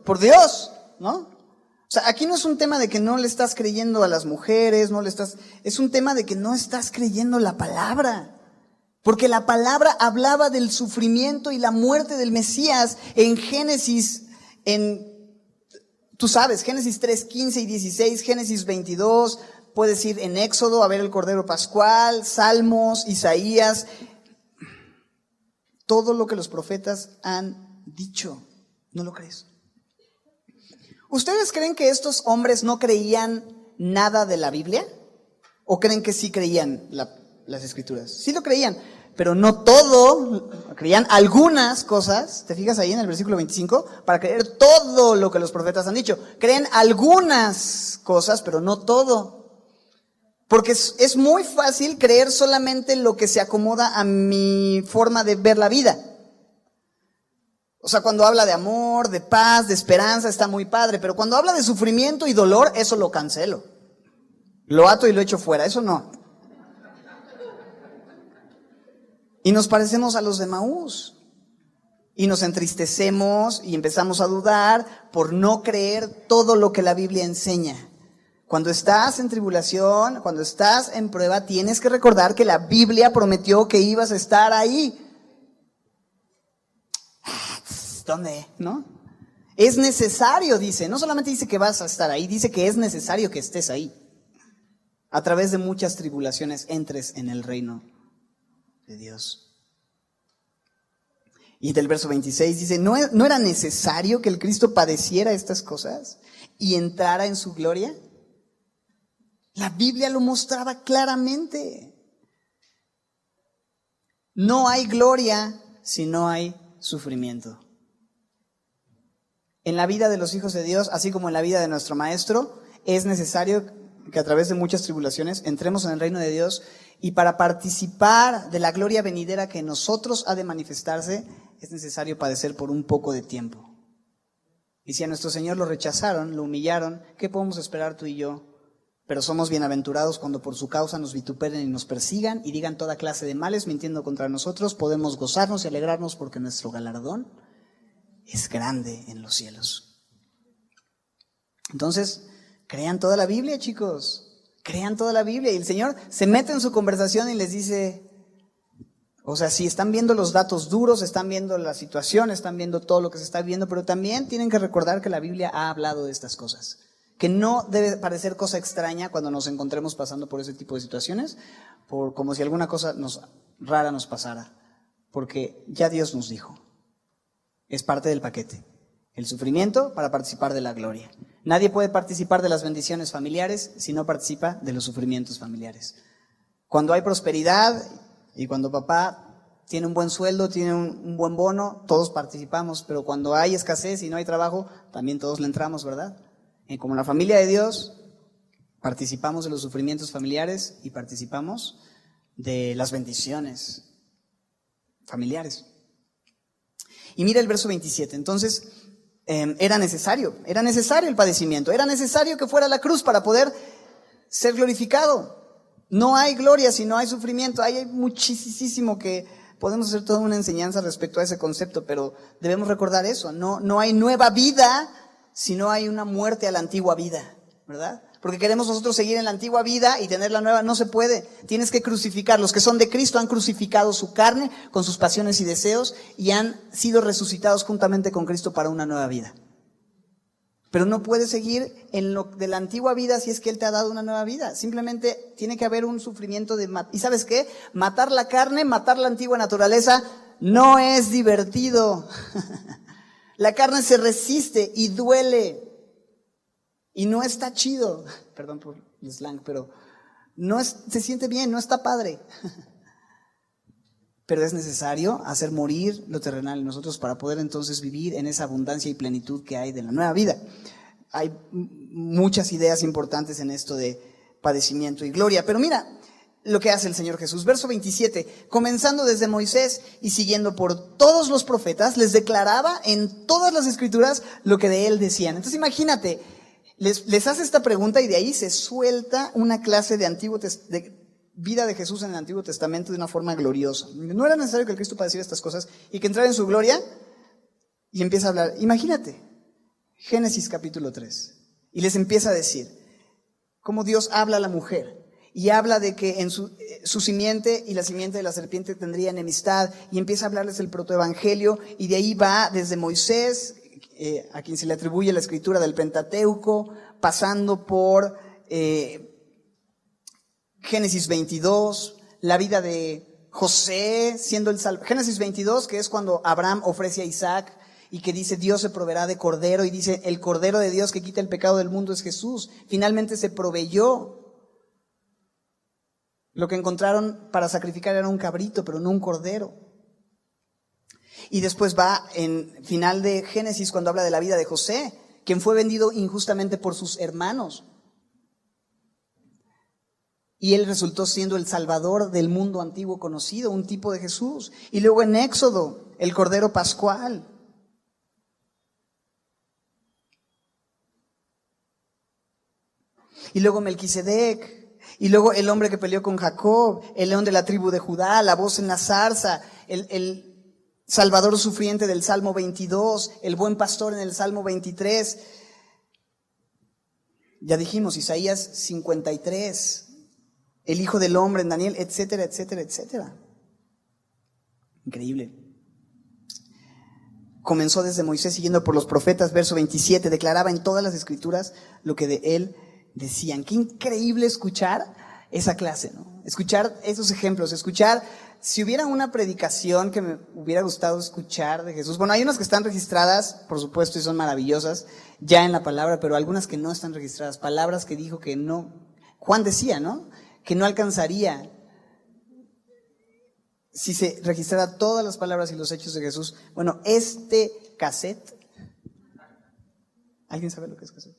Por Dios, ¿no? O sea, aquí no es un tema de que no le estás creyendo a las mujeres, es un tema de que no estás creyendo la palabra. Porque la palabra hablaba del sufrimiento y la muerte del Mesías en Génesis, tú sabes, Génesis 3, 15 y 16, Génesis 22, puedes ir en Éxodo a ver el Cordero Pascual, Salmos, Isaías, todo lo que los profetas han dicho. ¿No lo crees? ¿Ustedes creen que estos hombres no creían nada de la Biblia? ¿O creen que sí creían las Escrituras? Sí lo creían, pero no todo, creían algunas cosas. ¿Te fijas ahí en el versículo 25? Para creer todo lo que los profetas han dicho. Creen algunas cosas, pero no todo. Porque es muy fácil creer solamente lo que se acomoda a mi forma de ver la vida. O sea, cuando habla de amor, de paz, de esperanza, está muy padre. Pero cuando habla de sufrimiento y dolor, eso lo cancelo. Lo ato y lo echo fuera, eso no. Y nos parecemos a los de Maús. Y nos entristecemos y empezamos a dudar por no creer todo lo que la Biblia enseña. Cuando estás en tribulación, cuando estás en prueba, tienes que recordar que la Biblia prometió que ibas a estar ahí. ¿Dónde? ¿No? Es necesario, dice. No solamente dice que vas a estar ahí, dice que es necesario que estés ahí. A través de muchas tribulaciones entres en el reino de Dios. Y del verso 26 dice, ¿no era necesario que el Cristo padeciera estas cosas y entrara en su gloria? La Biblia lo mostraba claramente. No hay gloria si no hay sufrimiento. En la vida de los hijos de Dios, así como en la vida de nuestro Maestro, es necesario que a través de muchas tribulaciones entremos en el reino de Dios, y para participar de la gloria venidera que en nosotros ha de manifestarse, es necesario padecer por un poco de tiempo. Y si a nuestro Señor lo rechazaron, lo humillaron, ¿qué podemos esperar tú y yo? Pero somos bienaventurados cuando por su causa nos vituperen y nos persigan y digan toda clase de males mintiendo contra nosotros. Podemos gozarnos y alegrarnos porque nuestro galardón es grande en los cielos. Entonces, crean toda la Biblia, chicos. Crean toda la Biblia. Y el Señor se mete en su conversación y les dice, o sea, sí, están viendo los datos duros, están viendo la situación, están viendo todo lo que se está viendo, pero también tienen que recordar que la Biblia ha hablado de estas cosas. Que no debe parecer cosa extraña cuando nos encontremos pasando por ese tipo de situaciones, como si alguna cosa rara nos pasara. Porque ya Dios nos dijo. Es parte del paquete. El sufrimiento para participar de la gloria. Nadie puede participar de las bendiciones familiares si no participa de los sufrimientos familiares. Cuando hay prosperidad y cuando papá tiene un buen sueldo, tiene un buen bono, todos participamos. Pero cuando hay escasez y no hay trabajo, también todos le entramos, ¿verdad? Y como la familia de Dios, participamos de los sufrimientos familiares y participamos de las bendiciones familiares. Y mira el verso 27, entonces era necesario el padecimiento, era necesario que fuera la cruz para poder ser glorificado. No hay gloria si no hay sufrimiento. Hay muchísimo que podemos hacer toda una enseñanza respecto a ese concepto, pero debemos recordar eso, no hay nueva vida si no hay una muerte a la antigua vida, ¿verdad? Porque queremos nosotros seguir en la antigua vida y tener la nueva, no se puede. Tienes que crucificar. Los que son de Cristo han crucificado su carne con sus pasiones y deseos y han sido resucitados juntamente con Cristo para una nueva vida. Pero no puedes seguir en lo de la antigua vida si es que Él te ha dado una nueva vida. Simplemente tiene que haber un sufrimiento de ¿y sabes qué? Matar la carne, matar la antigua naturaleza no es divertido. La carne se resiste y duele. Y no está chido, perdón por el slang, pero se siente bien, no está padre. Pero es necesario hacer morir lo terrenal en nosotros para poder entonces vivir en esa abundancia y plenitud que hay de la nueva vida. Hay muchas ideas importantes en esto de padecimiento y gloria. Pero mira lo que hace el Señor Jesús. Verso 27, comenzando desde Moisés y siguiendo por todos los profetas, les declaraba en todas las escrituras lo que de él decían. Entonces imagínate, les hace esta pregunta y de ahí se suelta una clase de vida de Jesús en el Antiguo Testamento de una forma gloriosa. No era necesario que el Cristo padeciera estas cosas y que entrara en su gloria, y empieza a hablar. Imagínate, Génesis capítulo 3, y les empieza a decir cómo Dios habla a la mujer y habla de que en su simiente y la simiente de la serpiente tendría enemistad, y empieza a hablarles del protoevangelio, y de ahí va desde Moisés, a quien se le atribuye la escritura del Pentateuco, pasando por Génesis 22, la vida de José siendo el Génesis 22, que es cuando Abraham ofrece a Isaac, y que dice Dios se proveerá de cordero, y dice el cordero de Dios que quita el pecado del mundo es Jesús. Finalmente se proveyó. Lo que encontraron para sacrificar era un cabrito, pero no un cordero. Y después va en final de Génesis cuando habla de la vida de José, quien fue vendido injustamente por sus hermanos. Y él resultó siendo el salvador del mundo antiguo conocido, un tipo de Jesús. Y luego en Éxodo, el cordero pascual. Y luego Melquisedec. Y luego el hombre que peleó con Jacob, el león de la tribu de Judá, la voz en la zarza, el salvador sufriente del Salmo 22, el buen pastor en el Salmo 23. Ya dijimos, Isaías 53, el hijo del hombre en Daniel, etcétera, etcétera, etcétera. Increíble. Comenzó desde Moisés siguiendo por los profetas, verso 27, declaraba en todas las escrituras lo que de él decían. Qué increíble escuchar esa clase, ¿no? Escuchar esos ejemplos, escuchar, si hubiera una predicación que me hubiera gustado escuchar de Jesús. Bueno, hay unas que están registradas, por supuesto, y son maravillosas, ya en la palabra, pero algunas que no están registradas, palabras que dijo que no, Juan decía, ¿no? Que no alcanzaría si se registrara todas las palabras y los hechos de Jesús. Bueno, este cassette, ¿alguien sabe lo que es cassette?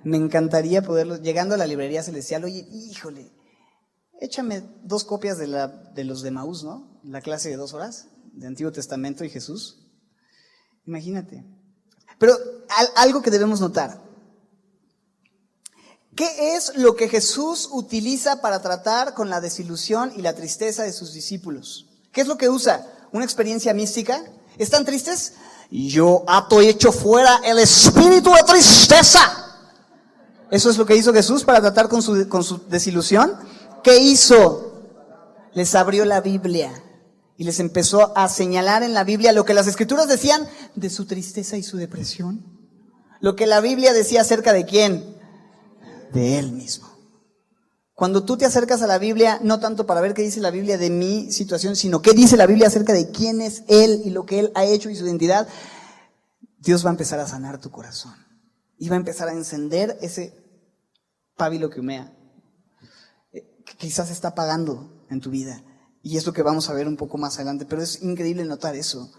Me encantaría poderlo, llegando a la librería celestial, oye, híjole, échame 2 copias de los de Maús, ¿no? La clase de 2 horas, de Antiguo Testamento y Jesús. Imagínate. Pero algo que debemos notar. ¿Qué es lo que Jesús utiliza para tratar con la desilusión y la tristeza de sus discípulos? ¿Qué es lo que usa? ¿Una experiencia mística? ¿Están tristes? Yo ato y echo fuera el espíritu de tristeza. ¿Eso es lo que hizo Jesús para tratar con su desilusión? ¿Qué hizo? Les abrió la Biblia y les empezó a señalar en la Biblia lo que las Escrituras decían de su tristeza y su depresión. Lo que la Biblia decía acerca de ¿quién? De Él mismo. Cuando tú te acercas a la Biblia, no tanto para ver qué dice la Biblia de mi situación, sino qué dice la Biblia acerca de quién es Él y lo que Él ha hecho y su identidad, Dios va a empezar a sanar tu corazón. Y va a empezar a encender ese pábilo que humea, que quizás está apagando en tu vida. Y es lo que vamos a ver un poco más adelante. Pero es increíble notar eso.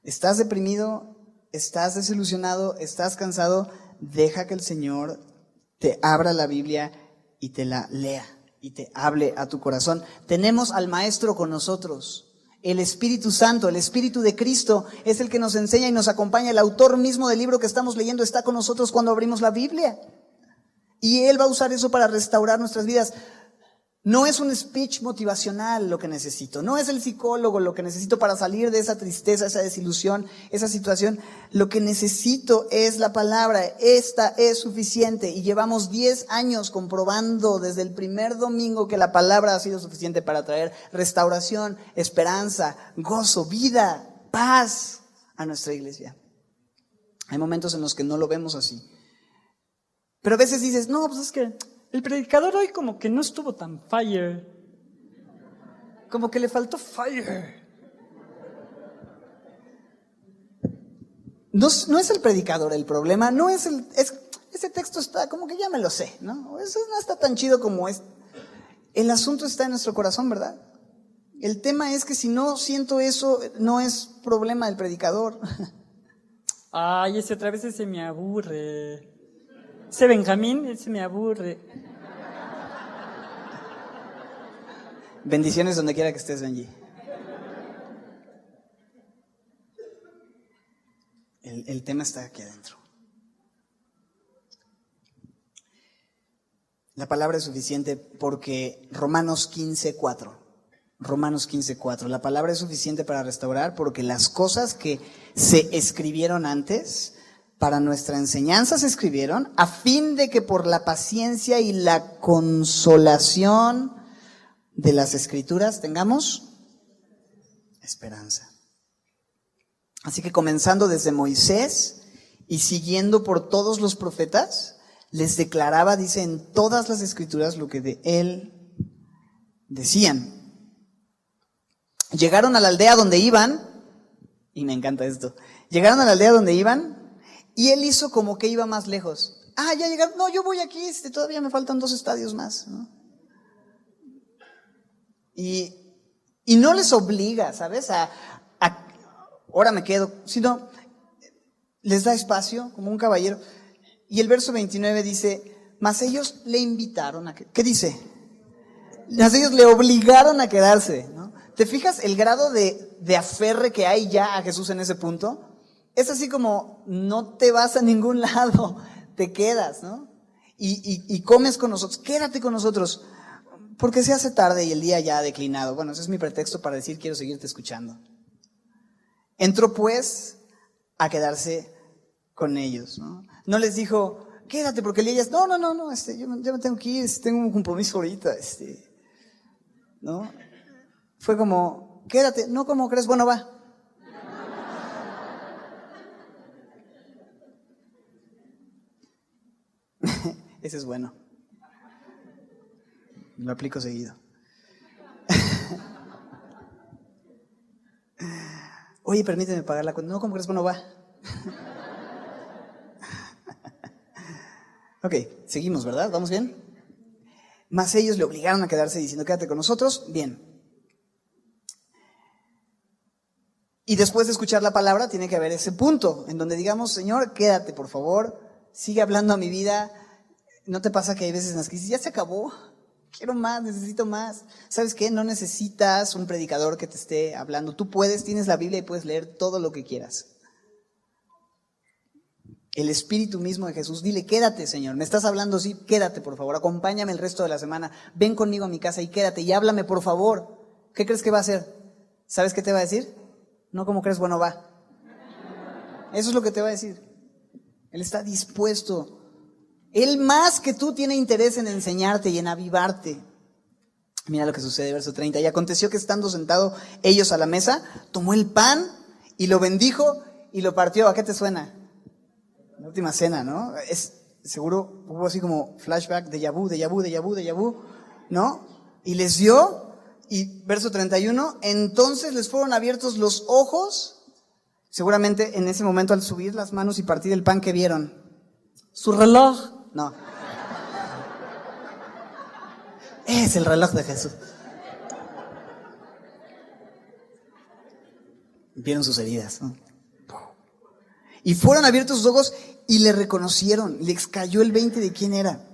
¿Estás deprimido? ¿Estás desilusionado? ¿Estás cansado? Deja que el Señor te abra la Biblia y te la lea y te hable a tu corazón. Tenemos al Maestro con nosotros. El Espíritu Santo, el Espíritu de Cristo es el que nos enseña y nos acompaña. El autor mismo del libro que estamos leyendo está con nosotros cuando abrimos la Biblia. Y Él va a usar eso para restaurar nuestras vidas. No es un speech motivacional lo que necesito. No es el psicólogo lo que necesito para salir de esa tristeza, esa desilusión, esa situación. Lo que necesito es la palabra. Esta es suficiente. Y llevamos 10 años comprobando desde el primer domingo que la palabra ha sido suficiente para traer restauración, esperanza, gozo, vida, paz a nuestra iglesia. Hay momentos en los que no lo vemos así. Pero a veces dices, no, pues es que el predicador hoy como que no estuvo tan fire. Como que le faltó fire. No es el predicador el problema, no es ese texto está como que ya me lo sé, ¿no? Eso no está tan chido como es. El asunto está en nuestro corazón, ¿verdad? El tema es que si no siento eso, no es problema del predicador. Ay, ese otra vez ese me aburre. Ese Benjamín, ese me aburre. Bendiciones donde quiera que estés, Benji. El tema está aquí adentro. La palabra es suficiente porque Romanos 15:4. Romanos 15:4. La palabra es suficiente para restaurar porque las cosas que se escribieron antes, para nuestra enseñanza se escribieron, a fin de que por la paciencia y la consolación de las Escrituras tengamos esperanza. Así que comenzando desde Moisés y siguiendo por todos los profetas, les declaraba, dice, en todas las Escrituras lo que de él decían. Llegaron a la aldea donde iban, y me encanta esto, Llegaron a la aldea donde iban y él hizo como que iba más lejos. Ah, ya llegaron. No, yo voy aquí, todavía me faltan 2 estadios más, ¿no? Y no les obliga, ¿sabes? Ahora me quedo, sino les da espacio como un caballero. Y el verso 29 dice, mas ellos le invitaron a que, ¿qué dice? Mas ellos le obligaron a quedarse, ¿no? ¿Te fijas el grado de aferre que hay ya a Jesús en ese punto? Es así como, no te vas a ningún lado, te quedas, ¿no? Y comes con nosotros, quédate con nosotros, porque se hace tarde y el día ya ha declinado. Bueno, ese es mi pretexto para decir, quiero seguirte escuchando. Entró pues a quedarse con ellos, ¿no? No les dijo, quédate, porque Elías, no, yo me tengo que ir, tengo un compromiso ahorita, ¿no? Fue como, quédate, no, como crees, bueno, va. Ese es bueno. Lo aplico seguido. Oye, permíteme pagar la cuenta. No, como crees, bueno, va. Ok, seguimos, ¿verdad? ¿Vamos bien? Mas ellos le obligaron a quedarse diciendo, quédate con nosotros. Bien. Y después de escuchar la palabra, tiene que haber ese punto en donde digamos, Señor, quédate, por favor, sigue hablando a mi vida. ¿No te pasa que hay veces en las que dices, ya se acabó? Quiero más, necesito más. ¿Sabes qué? No necesitas un predicador que te esté hablando. Tú tienes la Biblia y puedes leer todo lo que quieras. El Espíritu mismo de Jesús, dile, quédate, Señor, me estás hablando, sí, quédate, por favor, acompáñame el resto de la semana, ven conmigo a mi casa y quédate y háblame, por favor. ¿Qué crees que va a hacer? ¿Sabes qué te va a decir? No, como crees, bueno, va. Eso es lo que te va a decir. Él está dispuesto. Él más que tú tiene interés en enseñarte y en avivarte. Mira lo que sucede, verso 30. Y aconteció que estando sentado ellos a la mesa, tomó el pan y lo bendijo y lo partió. ¿A qué te suena? La última cena, ¿no? Seguro hubo así como flashback, déjà vu, ¿no? Y les dio, y verso 31, entonces les fueron abiertos los ojos. Seguramente en ese momento al subir las manos y partir el pan, ¿qué vieron? Su reloj. No. Es el reloj de Jesús. Vieron sus heridas, ¿no? Y fueron abiertos sus ojos y le reconocieron, les cayó el 20 de quién era.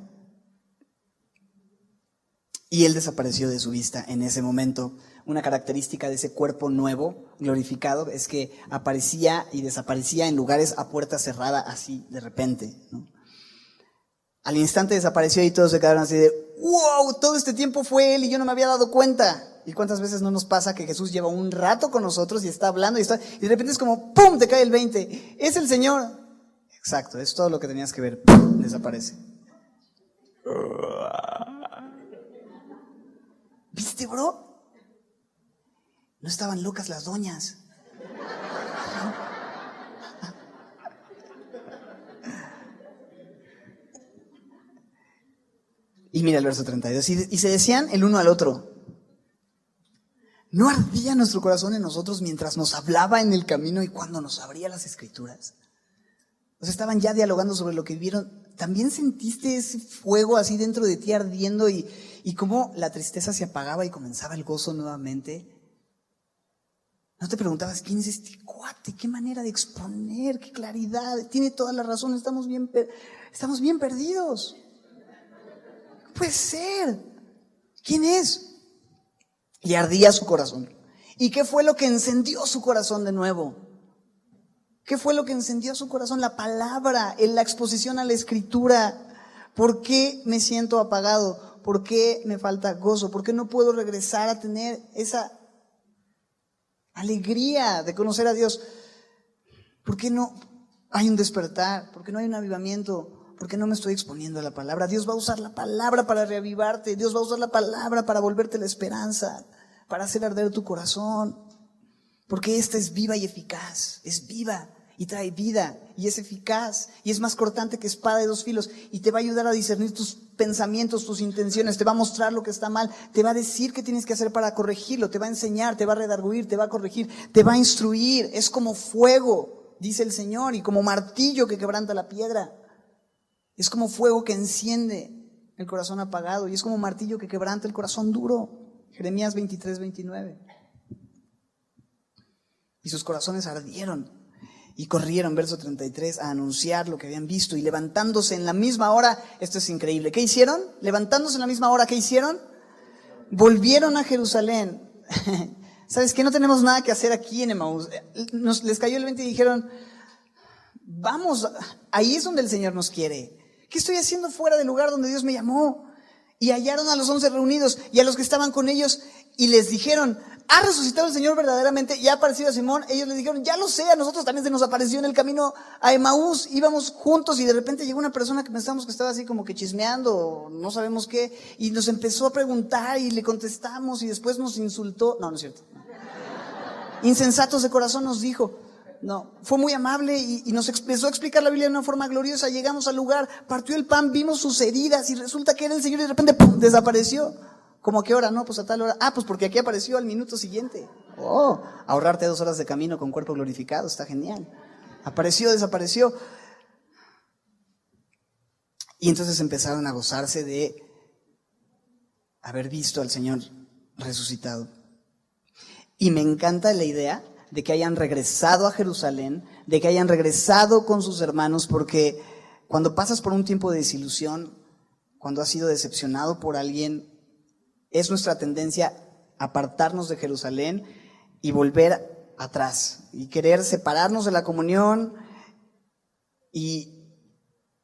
Y él desapareció de su vista en ese momento. Una característica de ese cuerpo nuevo, glorificado, es que aparecía y desaparecía en lugares a puerta cerrada, así de repente, ¿no? Al instante desapareció y todos se quedaron así de, wow, todo este tiempo fue él y yo no me había dado cuenta. ¿Y cuántas veces no nos pasa que Jesús lleva un rato con nosotros y está hablando y de repente es como, ¡pum!, te cae el 20. Es el Señor. Exacto, es todo lo que tenías que ver. ¡Pum!, desaparece. ¿Viste, bro? No estaban locas las doñas. Y mira el verso 32. Y se decían el uno al otro, ¿no ardía nuestro corazón en nosotros mientras nos hablaba en el camino y cuando nos abría las escrituras? O sea, estaban ya dialogando sobre lo que vieron. ¿También sentiste ese fuego así dentro de ti ardiendo y cómo la tristeza se apagaba y comenzaba el gozo nuevamente? ¿No te preguntabas quién es este cuate? ¿Qué manera de exponer? ¿Qué claridad? Tiene toda la razón, estamos bien perdidos. No puede ser. ¿Quién es? Y ardía su corazón. ¿Y qué fue lo que encendió su corazón de nuevo? ¿Qué fue lo que encendió su corazón? La palabra, la exposición a la escritura. ¿Por qué me siento apagado? ¿Por qué me falta gozo? ¿Por qué no puedo regresar a tener esa alegría de conocer a Dios? ¿Por qué no hay un despertar? ¿Por qué no hay un avivamiento? ¿Por qué no me estoy exponiendo a la palabra? Dios va a usar la palabra para reavivarte. Dios va a usar la palabra para volverte la esperanza, para hacer arder tu corazón. Porque esta es viva y eficaz. Es viva y trae vida y es eficaz y es más cortante que espada de 2 filos y te va a ayudar a discernir tus pensamientos, tus intenciones, te va a mostrar lo que está mal, te va a decir qué tienes que hacer para corregirlo, te va a enseñar, te va a redarguir, te va a corregir, te va a instruir. Es como fuego. dice el Señor, y como martillo que quebranta la piedra. Es como fuego que enciende el corazón apagado, y es como martillo que quebranta el corazón duro. Jeremías 23:29. Y sus corazones ardieron y corrieron, verso 33, a anunciar lo que habían visto, y levantándose en la misma hora, esto es increíble, ¿qué hicieron? Levantándose en la misma hora, ¿qué hicieron? Volvieron a Jerusalén. ¿Sabes qué? No tenemos nada que hacer aquí en Emaús. Les cayó el 20 y dijeron, vamos, ahí es donde el Señor nos quiere. ¿Qué estoy haciendo fuera del lugar donde Dios me llamó? Y hallaron a los 11 reunidos y a los que estaban con ellos y les dijeron, ¿ha resucitado el Señor verdaderamente? ¿Y ha aparecido a Simón? Ellos les dijeron, ya lo sé, a nosotros también se nos apareció en el camino a Emaús. Íbamos juntos y de repente llegó una persona que pensamos que estaba así como que chismeando, no sabemos qué, y nos empezó a preguntar y le contestamos y después nos insultó. No, no es cierto. Insensatos de corazón nos dijo. No, fue muy amable y nos empezó a explicar la Biblia de una forma gloriosa. Llegamos al lugar, partió el pan, vimos sus heridas y resulta que era el Señor y de repente ¡pum!, desapareció. ¿Cómo a qué hora? No, pues a tal hora. Ah, pues porque aquí apareció al minuto siguiente. Oh, ahorrarte 2 horas de camino con cuerpo glorificado, está genial. Apareció, desapareció. Y entonces empezaron a gozarse de haber visto al Señor resucitado. Y me encanta la idea de que hayan regresado a Jerusalén, de que hayan regresado con sus hermanos, porque cuando pasas por un tiempo de desilusión, cuando has sido decepcionado por alguien, es nuestra tendencia apartarnos de Jerusalén y volver atrás, y querer separarnos de la comunión, y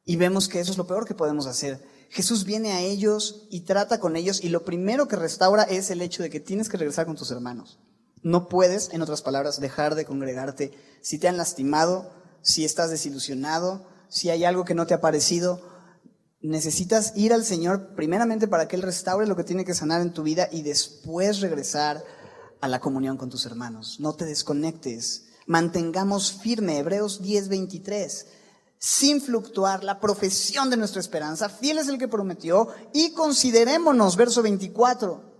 vemos que eso es lo peor que podemos hacer. Jesús viene a ellos y trata con ellos, y lo primero que restaura es el hecho de que tienes que regresar con tus hermanos. No puedes, en otras palabras, dejar de congregarte. Si te han lastimado, si estás desilusionado, si hay algo que no te ha parecido, necesitas ir al Señor primeramente para que Él restaure lo que tiene que sanar en tu vida y después regresar a la comunión con tus hermanos. No te desconectes. Mantengamos firme, Hebreos 10:23, sin fluctuar la profesión de nuestra esperanza. Fiel es el que prometió, y considerémonos, verso 24,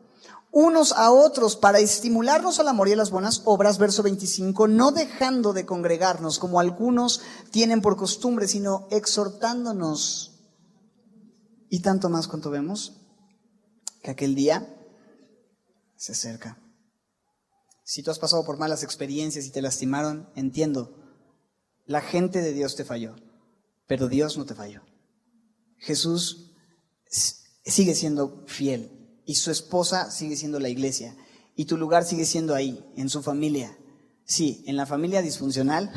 unos a otros para estimularnos al amor y a las buenas obras, verso 25, no dejando de congregarnos como algunos tienen por costumbre, sino exhortándonos. Y tanto más cuanto vemos que aquel día se acerca. Si tú has pasado por malas experiencias y te lastimaron, entiendo, la gente de Dios te falló, pero Dios no te falló. Jesús sigue siendo fiel. Y su esposa sigue siendo la iglesia. Y tu lugar sigue siendo ahí, en su familia. Sí, en la familia disfuncional,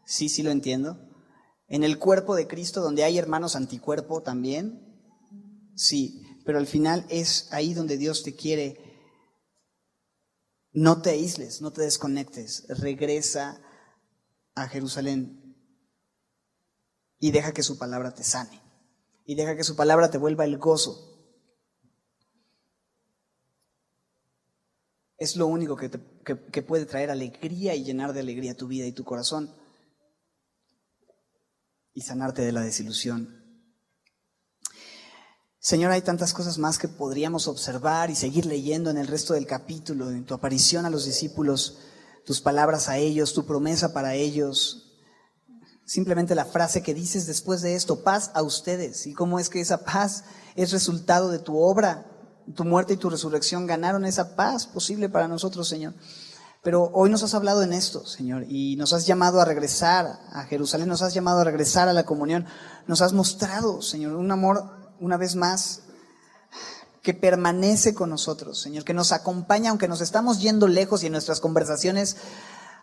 sí lo entiendo. En el cuerpo de Cristo, donde hay hermanos anticuerpo también, sí. Pero al final es ahí donde Dios te quiere. No te aísles, no te desconectes. Regresa a Jerusalén y deja que su palabra te sane. Y deja que su palabra te vuelva el gozo. Es lo único que puede traer alegría y llenar de alegría tu vida y tu corazón y sanarte de la desilusión. Señor, hay tantas cosas más que podríamos observar y seguir leyendo en el resto del capítulo, en tu aparición a los discípulos, tus palabras a ellos, tu promesa para ellos. Simplemente la frase que dices después de esto, paz a ustedes, y cómo es que esa paz es resultado de tu obra. Tu muerte y tu resurrección ganaron esa paz posible para nosotros, Señor. Pero hoy nos has hablado en esto, Señor, y nos has llamado a regresar a Jerusalén, nos has llamado a regresar a la comunión. Nos has mostrado, Señor, un amor, una vez más, que permanece con nosotros, Señor, que nos acompaña aunque nos estamos yendo lejos y en nuestras conversaciones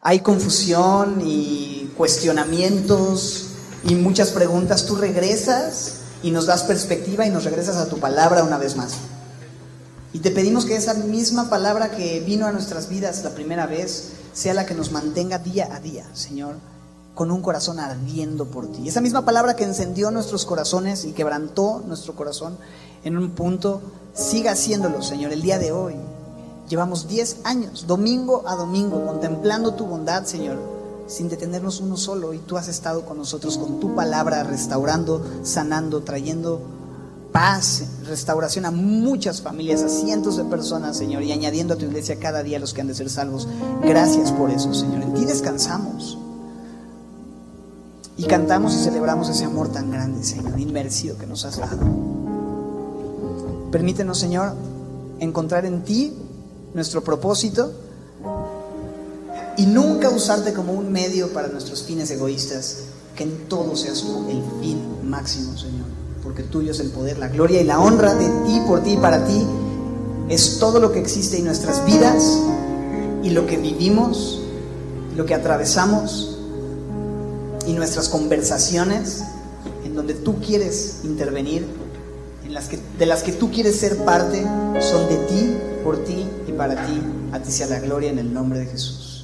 hay confusión y cuestionamientos y muchas preguntas. Tú regresas y nos das perspectiva y nos regresas a tu palabra una vez más. Y te pedimos que esa misma palabra que vino a nuestras vidas la primera vez sea la que nos mantenga día a día, Señor, con un corazón ardiendo por ti. Esa misma palabra que encendió nuestros corazones y quebrantó nuestro corazón en un punto, siga haciéndolo, Señor, el día de hoy. Llevamos 10 años, domingo a domingo, contemplando tu bondad, Señor, sin detenernos uno solo, y tú has estado con nosotros con tu palabra, restaurando, sanando, trayendo paz, restauración a muchas familias, a cientos de personas, Señor, y añadiendo a tu iglesia cada día los que han de ser salvos. Gracias por eso, Señor. En ti descansamos. Y cantamos y celebramos ese amor tan grande, Señor, inmerecido que nos has dado. Permítenos, Señor, encontrar en ti nuestro propósito y nunca usarte como un medio para nuestros fines egoístas. Que en todo seas tú el fin máximo, Señor, porque tuyo es el poder, la gloria y la honra de ti, por ti y para ti. Es todo lo que existe en nuestras vidas y lo que vivimos, lo que atravesamos y nuestras conversaciones en donde tú quieres intervenir, de las que tú quieres ser parte, son de ti, por ti y para ti. A ti sea la gloria en el nombre de Jesús.